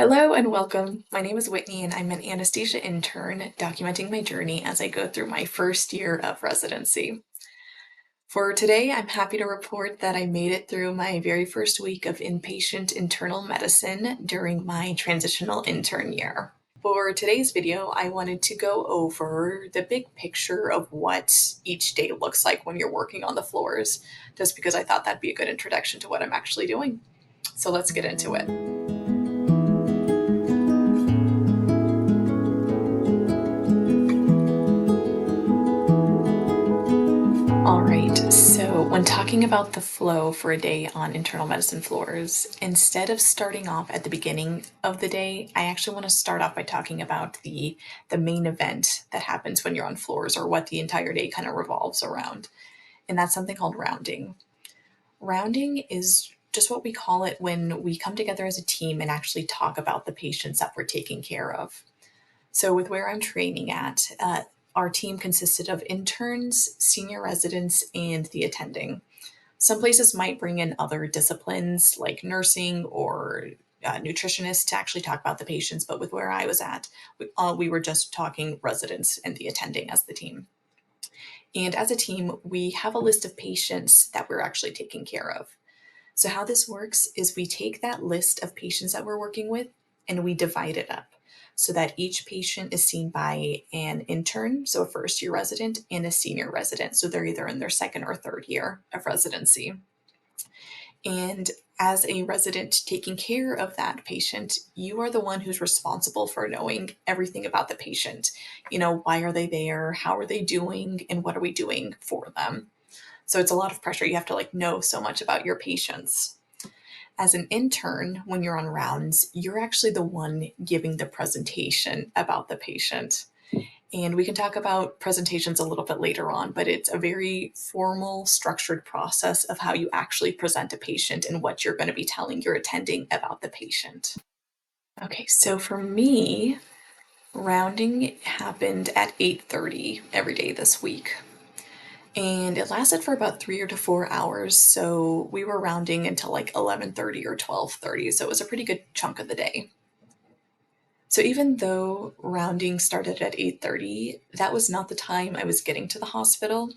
Hello and welcome. My name is Whitney and I'm an anesthesia intern documenting my journey as I go through my first year of residency. For today, I'm happy to report that I made it through my very first week of inpatient internal medicine during my transitional intern year. For today's video, I wanted to go over the big picture of what each day looks like when you're working on the floors, just because I thought that'd be a good introduction to what I'm actually doing. So let's get into it. All right, so when talking about the flow for a day on internal medicine floors, instead of starting off at the beginning of the day, I actually want to start off by talking about the main event that happens when you're on floors or what the entire day kind of revolves around. And that's something called rounding. Rounding is just what we call it when we come together as a team and actually talk about the patients that we're taking care of. So, with where I'm training at, our team consisted of interns, senior residents, and the attending. Some places might bring in other disciplines like nursing or nutritionists to actually talk about the patients, but with where I was at, we were just talking residents and the attending as the team. And as a team, we have a list of patients that we're actually taking care of. So, how this works is we take that list of patients that we're working with and we divide it up so that each patient is seen by an intern, so a first year resident, and a senior resident. So, they're either in their second or third year of residency. And as a resident taking care of that patient, you are the one who's responsible for knowing everything about the patient. You know, why are they there? How are they doing? And what are we doing for them? So it's a lot of pressure. You have to know so much about your patients. As an intern, when you're on rounds, you're actually the one giving the presentation about the patient. And we can talk about presentations a little bit later on, but it's a very formal, structured process of how you actually present a patient and what you're going to be telling your attending about the patient. Okay, so for me, rounding happened at 8:30 every day this week. And it lasted for about 3 to 4 hours. So we were rounding until like 11:30 or 12:30. So it was a pretty good chunk of the day. So even though rounding started at 8:30, that was not the time I was getting to the hospital.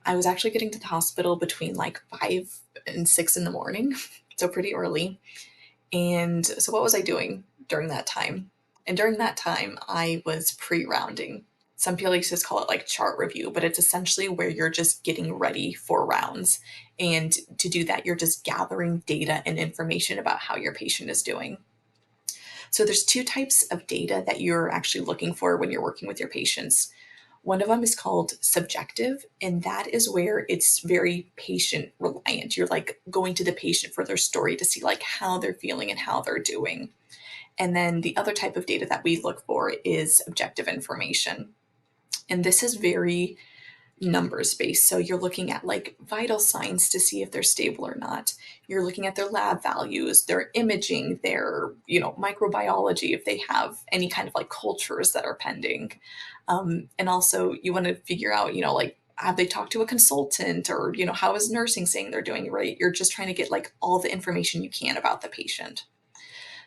I was actually getting to the hospital between like 5 and 6 in the morning. So pretty early. And so what was I doing during that time? And during that time, I was pre-rounding. Some places call it like chart review, but it's essentially where you're just getting ready for rounds. And to do that, you're just gathering data and information about how your patient is doing. So there's two types of data that you're actually looking for when you're working with your patients. One of them is called subjective, and that is where it's very patient reliant. You're like going to the patient for their story to see like how they're feeling and how they're doing. And then the other type of data that we look for is objective information. And this is very numbers based. So you're looking at like vital signs to see if they're stable or not. You're looking at their lab values, their imaging, their, microbiology, if they have any kind of like cultures that are pending. And also you want to figure out, like, have they talked to a consultant or, how is nursing saying they're doing, right? You're just trying to get like all the information you can about the patient.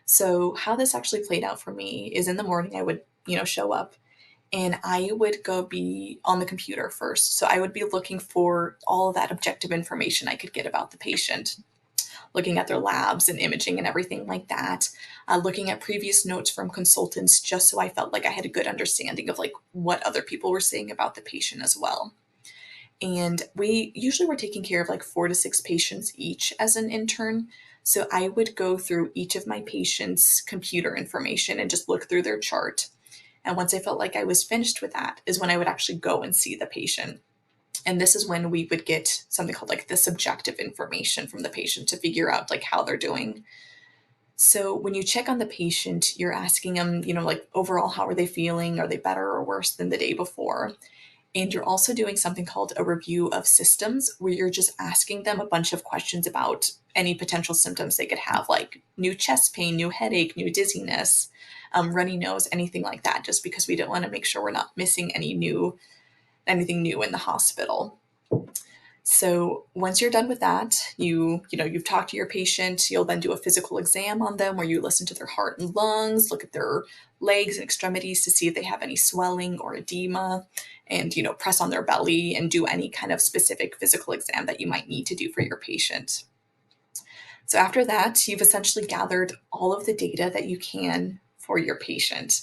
So how this actually played out for me is in the morning I would, show up and I would go be on the computer first. So I would be looking for all that objective information I could get about the patient, looking at their labs and imaging and everything like that, looking at previous notes from consultants, just so I felt like I had a good understanding of like what other people were saying about the patient as well. And we usually were taking care of like 4 to 6 patients each as an intern. So I would go through each of my patients' computer information and just look through their chart. And once I felt like I was finished with that, is when I would actually go and see the patient. And this is when we would get something called like the subjective information from the patient to figure out like how they're doing. So when you check on the patient, you're asking them, like overall, how are they feeling? Are they better or worse than the day before? And you're also doing something called a review of systems, where you're just asking them a bunch of questions about any potential symptoms they could have, like new chest pain, new headache, new dizziness, runny nose, anything like that, just because we don't want to make sure we're not missing anything new in the hospital. So once you're done with that, you've talked to your patient, you'll then do a physical exam on them where you listen to their heart and lungs, look at their legs and extremities to see if they have any swelling or edema, and press on their belly and do any kind of specific physical exam that you might need to do for your patient. So after that, you've essentially gathered all of the data that you can for your patient.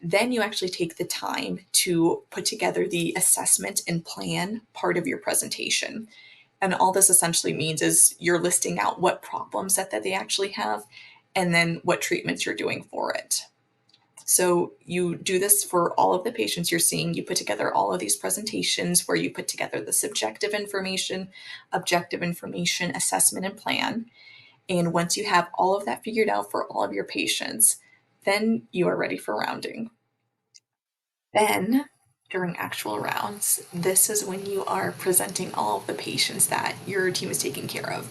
Then you actually take the time to put together the assessment and plan part of your presentation. And all this essentially means is you're listing out what problems that they actually have and then what treatments you're doing for it. So you do this for all of the patients you're seeing. You put together all of these presentations where you put together the subjective information, objective information, assessment, and plan. And once you have all of that figured out for all of your patients, then you are ready for rounding. Then, during actual rounds, this is when you are presenting all of the patients that your team is taking care of.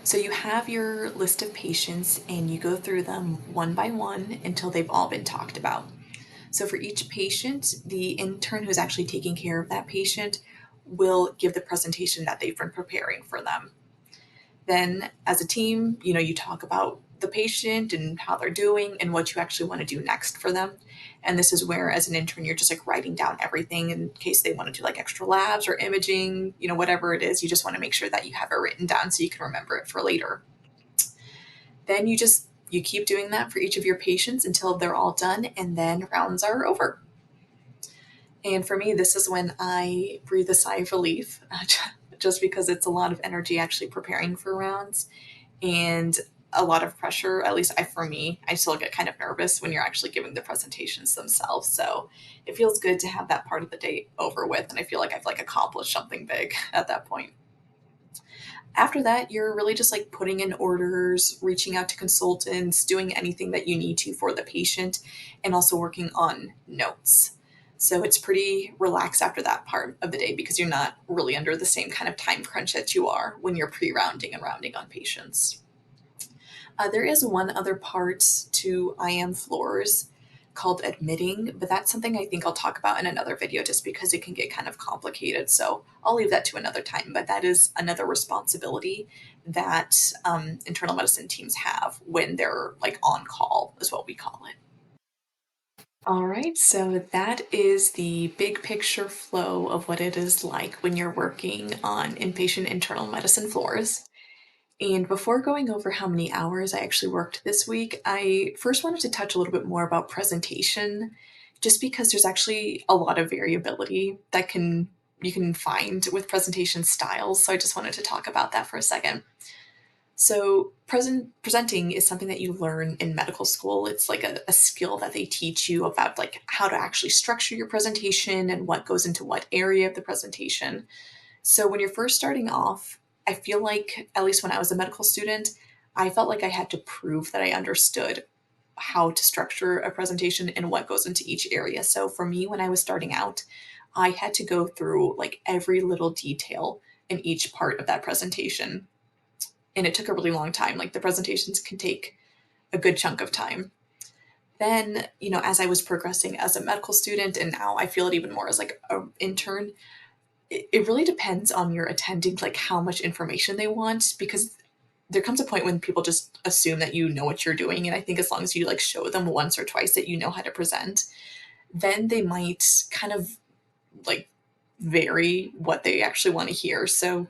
So you have your list of patients and you go through them one by one until they've all been talked about. So for each patient, the intern who's actually taking care of that patient will give the presentation that they've been preparing for them. Then, as a team, you talk about the patient and how they're doing and what you actually want to do next for them. And this is where, as an intern, you're just like writing down everything in case they want to do like extra labs or imaging, whatever it is. You just want to make sure that you have it written down so you can remember it for later. Then you keep doing that for each of your patients until they're all done, and then rounds are over. And for me, this is when I breathe a sigh of relief, just because it's a lot of energy actually preparing for rounds and a lot of pressure. At least for me, I still get kind of nervous when you're actually giving the presentations themselves. So it feels good to have that part of the day over with, and I feel like I've like accomplished something big at that point. After that, you're really just like putting in orders, reaching out to consultants, doing anything that you need to for the patient, and also working on notes. So it's pretty relaxed after that part of the day because you're not really under the same kind of time crunch that you are when you're pre rounding and rounding on patients. There is one other part to IM floors called admitting, but that's something I think I'll talk about in another video just because it can get kind of complicated. So I'll leave that to another time. But that is another responsibility that internal medicine teams have when they're like on call, is what we call it. All right, so that is the big picture flow of what it is like when you're working on inpatient internal medicine floors. And before going over how many hours I actually worked this week, I first wanted to touch a little bit more about presentation, just because there's actually a lot of variability that can you can find with presentation styles. So I just wanted to talk about that for a second. So presenting is something that you learn in medical school. It's like a skill that they teach you about like how to actually structure your presentation and what goes into what area of the presentation. So when you're first starting off, I feel like, at least when I was a medical student, I felt like I had to prove that I understood how to structure a presentation and what goes into each area. So for me, when I was starting out, I had to go through like every little detail in each part of that presentation. And it took a really long time. Like the presentations can take a good chunk of time. Then, as I was progressing as a medical student, and now I feel it even more as like an intern, it really depends on your attending, like how much information they want, because there comes a point when people just assume that you know what you're doing. And I think as long as you like show them once or twice that you know how to present, then they might kind of like vary what they actually want to hear. So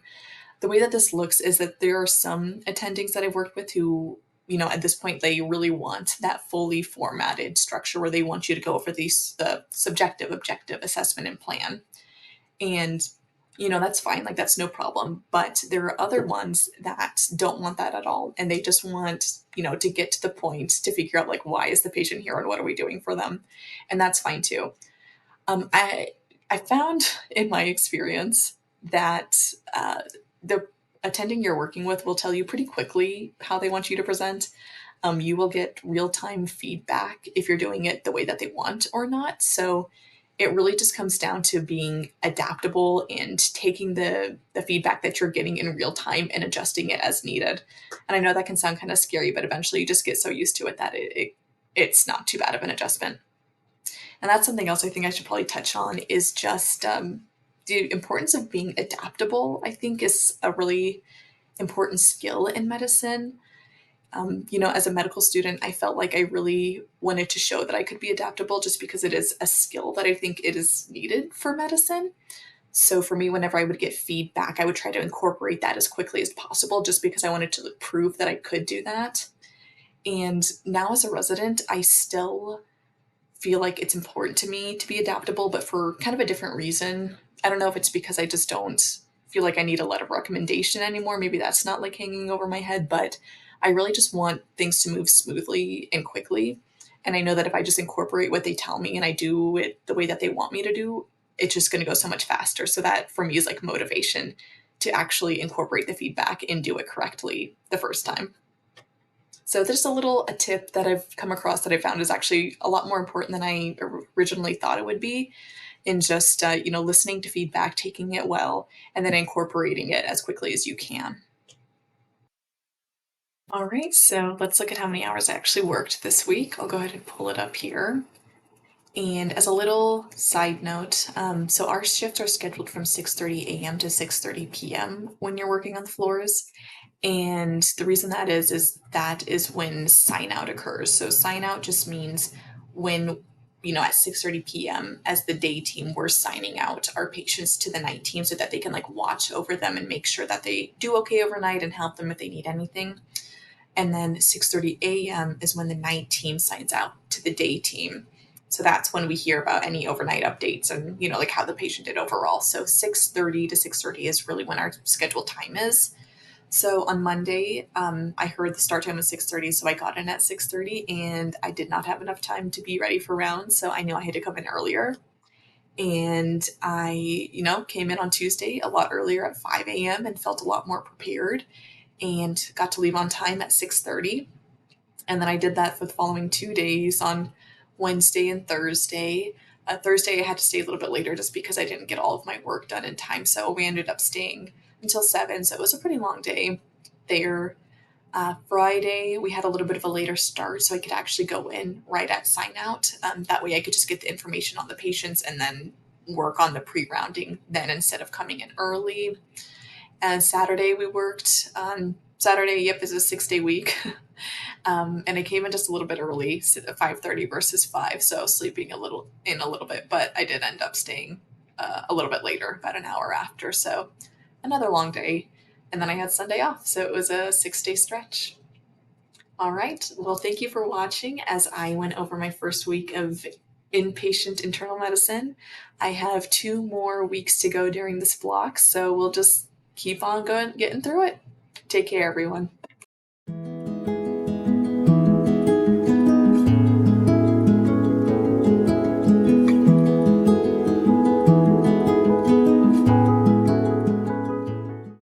the way that this looks is that there are some attendings that I've worked with who, at this point, they really want that fully formatted structure where they want you to go over these the subjective, objective assessment and plan. And that's fine, like that's no problem, but there are other ones that don't want that at all, and they just want to get to the point to figure out like why is the patient here and what are we doing for them, and that's fine too. I found in my experience that the attending you're working with will tell you pretty quickly how they want you to present. You will get real time feedback if you're doing it the way that they want or not. So it really just comes down to being adaptable and taking the feedback that you're getting in real time and adjusting it as needed. And I know that can sound kind of scary, but eventually you just get so used to it that it's not too bad of an adjustment. And that's something else I think I should probably touch on is just the importance of being adaptable, I think, is a really important skill in medicine. As a medical student, I felt like I really wanted to show that I could be adaptable just because it is a skill that I think it is needed for medicine. So for me, whenever I would get feedback, I would try to incorporate that as quickly as possible just because I wanted to prove that I could do that. And now as a resident, I still feel like it's important to me to be adaptable, but for kind of a different reason. I don't know if it's because I just don't feel like I need a letter of recommendation anymore. Maybe that's not like hanging over my head, but I really just want things to move smoothly and quickly. And I know that if I just incorporate what they tell me and I do it the way that they want me to do, it's just going to go so much faster. So that for me is like motivation to actually incorporate the feedback and do it correctly the first time. So there's a tip that I've come across that I found is actually a lot more important than I originally thought it would be in just listening to feedback, taking it well, and then incorporating it as quickly as you can. All right, so let's look at how many hours I actually worked this week. I'll go ahead and pull it up here. And as a little side note, so our shifts are scheduled from 6:30 a.m. to 6:30 p.m. when you're working on the floors. And the reason that is that is when sign out occurs. So sign out just means when, at 6:30 p.m. as the day team, we're signing out our patients to the night team so that they can like watch over them and make sure that they do okay overnight and help them if they need anything. And then 6:30 a.m. is when the night team signs out to the day team. So that's when we hear about any overnight updates and, like how the patient did overall. So 6:30 to 6:30 is really when our scheduled time is. So on Monday, I heard the start time was 6:30, so I got in at 6:30, and I did not have enough time to be ready for rounds, so I knew I had to come in earlier. And I, came in on Tuesday a lot earlier at 5 a.m. and felt a lot more prepared and got to leave on time at 6:30. And then I did that for the following 2 days on Wednesday and Thursday. Thursday, I had to stay a little bit later just because I didn't get all of my work done in time. So we ended up staying until 7. So it was a pretty long day there. Friday, we had a little bit of a later start, so I could actually go in right at sign out. That way, I could just get the information on the patients and then work on the pre rounding then instead of coming in early. And Saturday, we worked. Saturday, yep, is a 6-day week. And I came in just a little bit early, 5:30 versus 5, so sleeping a little bit, but I did end up staying a little bit later, about an hour after. So another long day, and then I had Sunday off, so it was a 6-day stretch. All right, well, thank you for watching as I went over my first week of inpatient internal medicine. I have 2 more weeks to go during this block, so we'll just keep on going, getting through it. Take care, everyone.